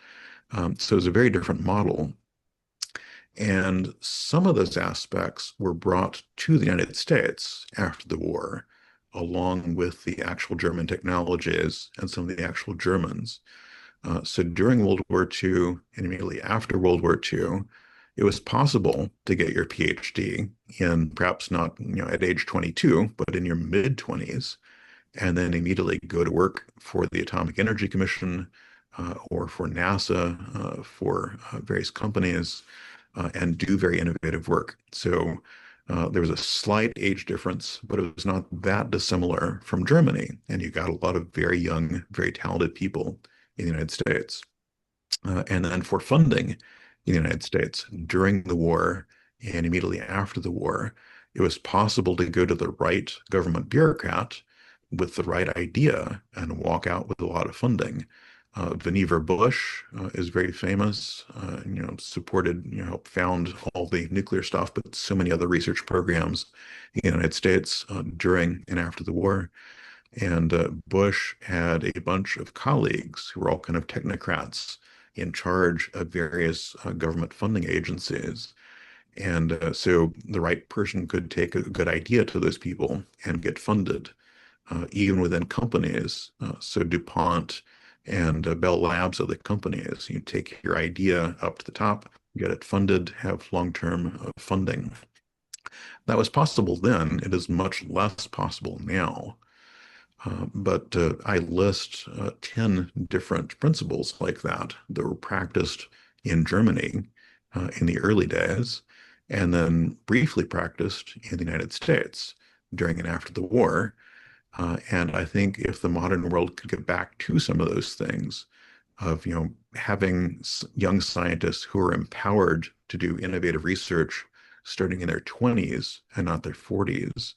S2: So it's a very different model. And some of those aspects were brought to the United States after the war, along with the actual German technologies and some of the actual Germans. So during World War II and immediately after World War II, it was possible to get your PhD in perhaps not at age 22, but in your mid 20s, and then immediately go to work for the Atomic Energy Commission or for NASA, for various companies, and do very innovative work. So there was a slight age difference, but it was not that dissimilar from Germany. And you got a lot of very young, very talented people in the United States. And then for funding in the United States during the war and immediately after the war, it was possible to go to the right government bureaucrat with the right idea and walk out with a lot of funding. Vannevar Bush is very famous, supported, helped found all the nuclear stuff, but so many other research programs in the United States during and after the war. And Bush had a bunch of colleagues who were all kind of technocrats in charge of various government funding agencies. And so the right person could take a good idea to those people and get funded. even within companies. So DuPont and Bell Labs are the companies. You take your idea up to the top, get it funded, have long-term funding. That was possible then. It is much less possible now. But I list 10 different principles like that that were practiced in Germany in the early days, and then briefly practiced in the United States during and after the war. And I think if the modern world could get back to some of those things, of having young scientists who are empowered to do innovative research starting in their 20s and not their 40s,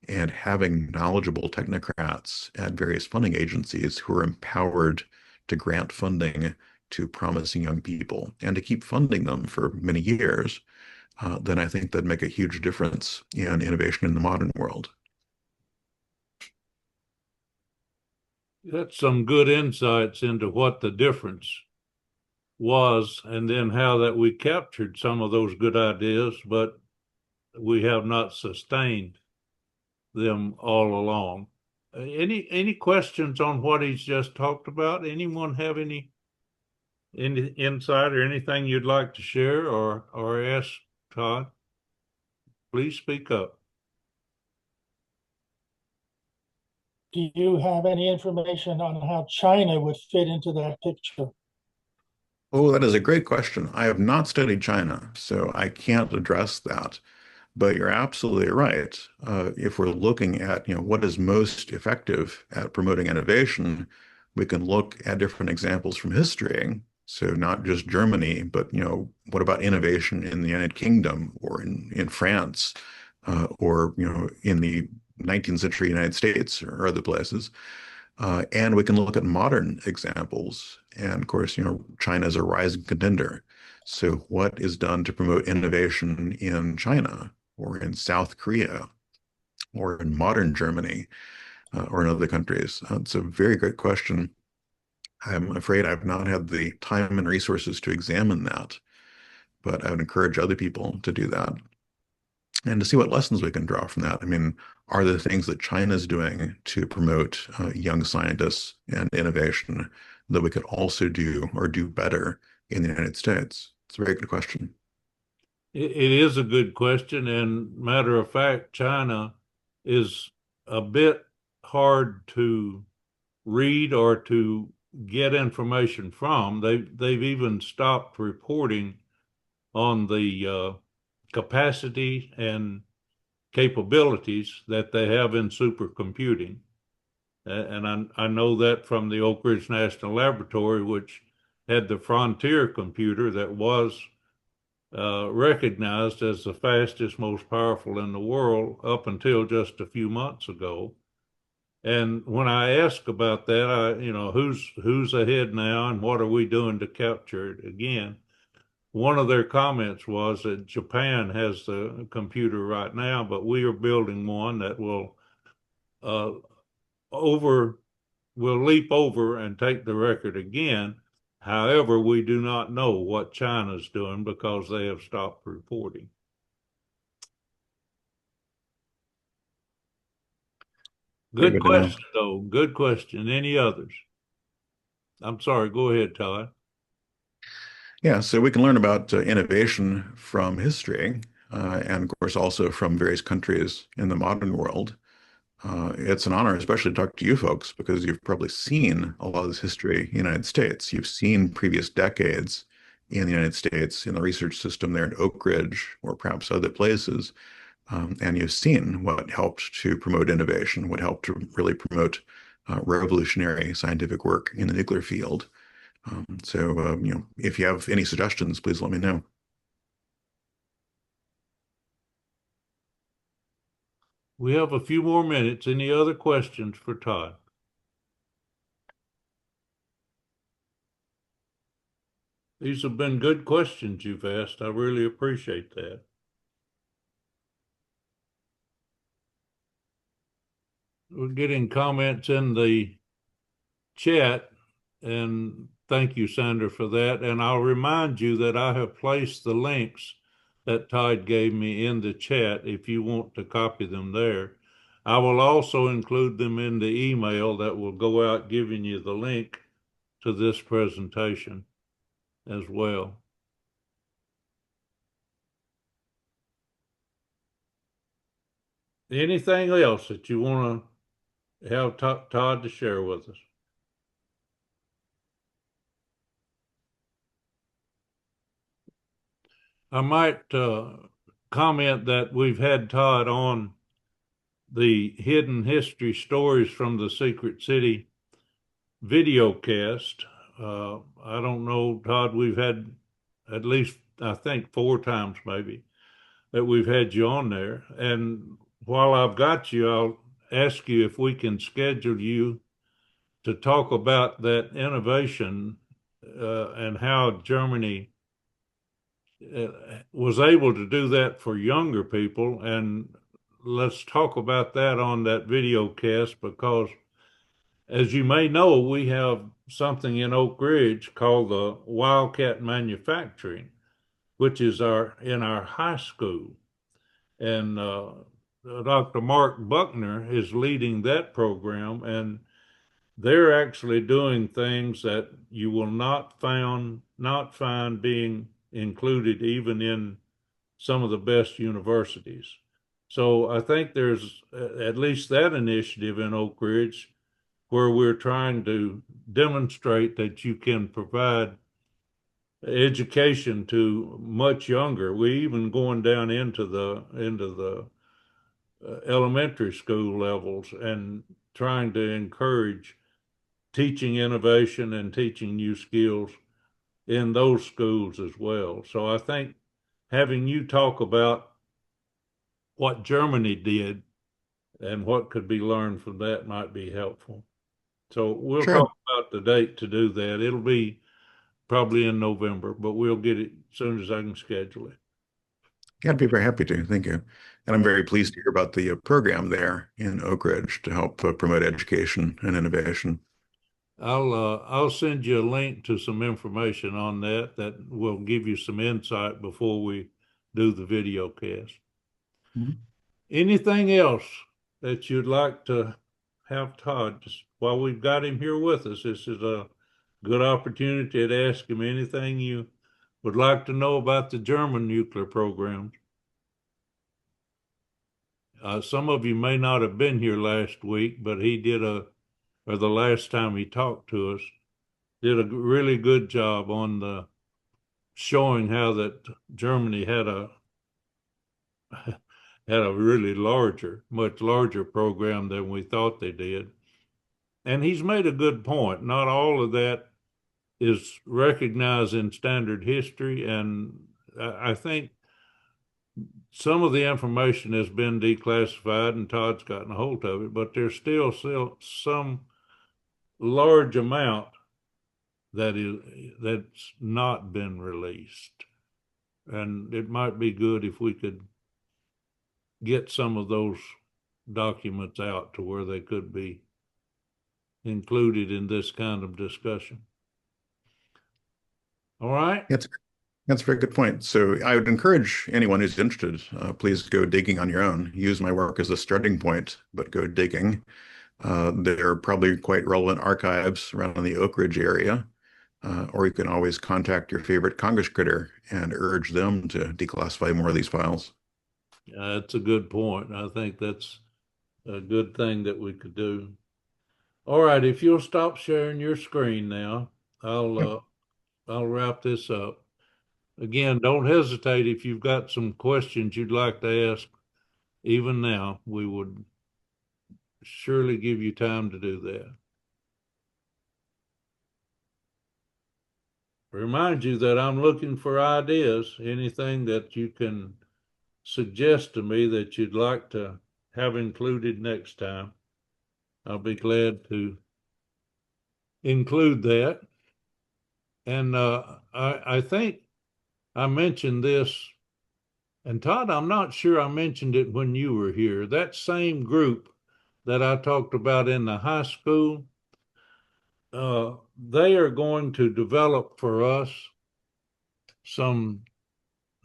S2: and having knowledgeable technocrats at various funding agencies who are empowered to grant funding to promising young people and to keep funding them for many years, then I think that'd make a huge difference in innovation in the modern world.
S1: That's some good insights into what the difference was, and then how that we captured some of those good ideas, but we have not sustained them all along. Any questions on what he's just talked about? Anyone have any insight or anything you'd like to share or ask Todd? Please speak up.
S3: Do you have any information on how China would fit into that picture?
S2: Oh, that is a great question. I have not studied China, so I can't address that. But you're absolutely right. If we're looking at, what is most effective at promoting innovation, we can look at different examples from history. So not just Germany, but what about innovation in the United Kingdom or in France, or in the 19th century United States or other places. And we can look at modern examples. And of course, China is a rising contender. So what is done to promote innovation in China or in South Korea or in modern Germany, or in other countries? It's a very great question. I'm afraid I've not had the time and resources to examine that, but I would encourage other people to do that and to see what lessons we can draw from that. I mean, are there things that China is doing to promote young scientists and innovation that we could also do or do better in the United States? It's a very good question.
S1: It is a good question, and matter of fact, China is a bit hard to read or to get information from. They've even stopped reporting on the capacity and capabilities that they have in supercomputing. And I know that from the Oak Ridge National Laboratory, which had the Frontier computer that was recognized as the fastest, most powerful in the world up until just a few months ago. And when I ask about that, who's ahead now and what are we doing to capture it again? One of their comments was that Japan has the computer right now, but we are building one that uh, over will leap over and take the record again. However, we do not know what China's doing because they have stopped reporting.
S2: Very
S1: Good
S2: good to know.
S1: question, though. Good question. Any others? I'm sorry. Go ahead, Todd.
S2: Yeah, so we can learn about innovation from history, and of course also from various countries in the modern world. It's an honor, especially to talk to you folks, because you've probably seen a lot of this history in the United States. You've seen previous decades in the United States in the research system there in Oak Ridge or perhaps other places. And you've seen what helped to promote innovation, what helped to really promote revolutionary scientific work in the nuclear field. So, if you have any suggestions, please let me know.
S1: We have a few more minutes. Any other questions for Todd? These have been good questions you've asked. I really appreciate that. We're getting comments in the chat, and thank you, Sandra, for that. And I'll remind you that I have placed the links that Todd gave me in the chat if you want to copy them there. I will also include them in the email that will go out giving you the link to this presentation as well. Anything else that you want to have Todd to share with us? I might comment that we've had Todd on the Hidden History Stories from the Secret City video cast. I don't know, Todd, we've had at least, I think, 4 times maybe that we've had you on there. And while I've got you, I'll ask you if we can schedule you to talk about that innovation and how Germany was able to do that for younger people. And let's talk about that on that video cast, because as you may know, we have something in Oak Ridge called the Wildcat Manufacturing, which is in our high school. And Dr. Mark Buckner is leading that program, and they're actually doing things that you will not find being included even in some of the best universities. So I think there's at least that initiative in Oak Ridge where we're trying to demonstrate that you can provide education to much younger. We even going down into the elementary school levels and trying to encourage teaching innovation and teaching new skills in those schools as well. So I think having you talk about what Germany did and what could be learned from that might be helpful. So we'll
S2: Sure.
S1: talk about the date to do that. It'll be probably in November, but we'll get it as soon as I can schedule it.
S2: Yeah, I'd be very happy to. Thank you. And I'm very pleased to hear about the program there in Oak Ridge to help promote education and innovation.
S1: I'll send you a link to some information on that will give you some insight before we do the video cast.
S2: Mhm.
S1: Anything else that you'd like to have Todd? Just while we've got him here with us, this is a good opportunity to ask him anything you would like to know about the German nuclear programs. Some of you may not have been here last week, but he did or the last time he talked to us, did a really good job on the showing how that Germany had a really much larger program than we thought they did. And he's made a good point. Not all of that is recognized in standard history, and I think some of the information has been declassified and Todd's gotten a hold of it, but there's still some large amount that's not been released. And it might be good if we could get some of those documents out to where they could be included in this kind of discussion. All right.
S2: That's a very good point. So I would encourage anyone who's interested, please go digging on your own. Use my work as a starting point, but go digging. There are probably quite relevant archives around the Oak Ridge area, or you can always contact your favorite Congress critter and urge them to declassify more of these files.
S1: That's a good point. I think that's a good thing that we could do. All right, if you'll stop sharing your screen now, I'll wrap this up. Again, don't hesitate if you've got some questions you'd like to ask. Even now, we would surely give you time to do that. Remind you that I'm looking for ideas, anything that you can suggest to me that you'd like to have included next time. I'll be glad to include that. And I think I mentioned this, and Todd, I'm not sure I mentioned it when you were here. That same group that I talked about in the high school, they are going to develop for us some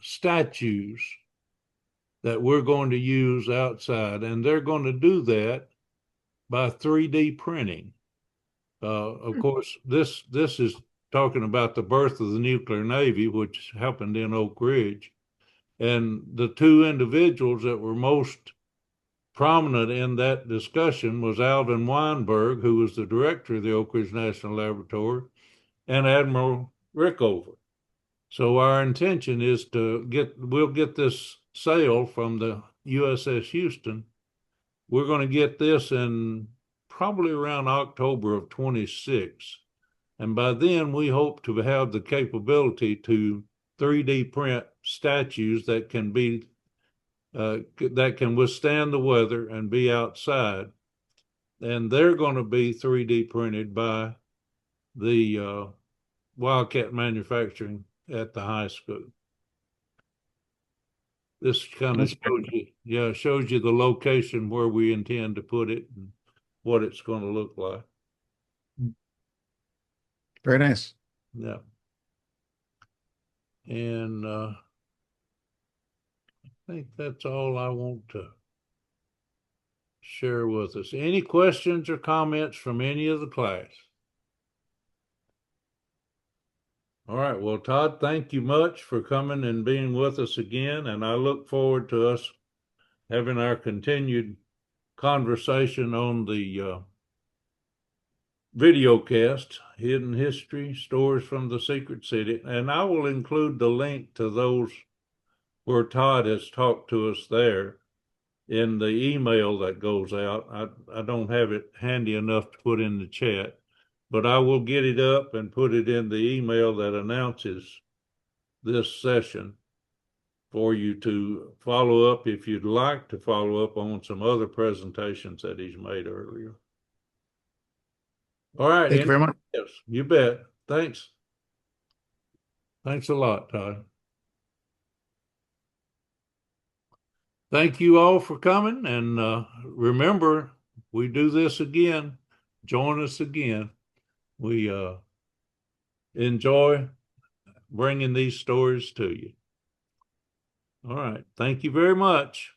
S1: statues that we're going to use outside, and they're going to do that by 3D printing. Of course, this is talking about the birth of the nuclear navy, which happened in Oak Ridge, and the two individuals that were most prominent in that discussion was Alvin Weinberg, who was the director of the Oak Ridge National Laboratory, and Admiral Rickover. So our intention is we'll get this sail from the USS Houston. We're going to get this in probably around October of 26. And by then we hope to have the capability to 3D print statues that can withstand the weather and be outside. And they're going to be 3D printed by the Wildcat Manufacturing at the high school. This kind of shows you the location where we intend to put it and what it's going to look like.
S2: Very nice.
S1: Yeah. And I think that's all I want to share with us. Any questions or comments from any of the class? All right. Well, Todd, thank you much for coming and being with us again. And I look forward to us having our continued conversation on the video cast, Hidden History, Stories from the Secret City. And I will include the link to those where Todd has talked to us there in the email that goes out. I don't have it handy enough to put in the chat, but I will get it up and put it in the email that announces this session for you to follow up if you'd like to follow up on some other presentations that he's made earlier. All right.
S2: Thank you very much.
S1: Yes, you bet. Thanks. Thanks a lot, Todd. Thank you all for coming. And remember, we do this again. Join us again. We enjoy bringing these stories to you. All right. Thank you very much.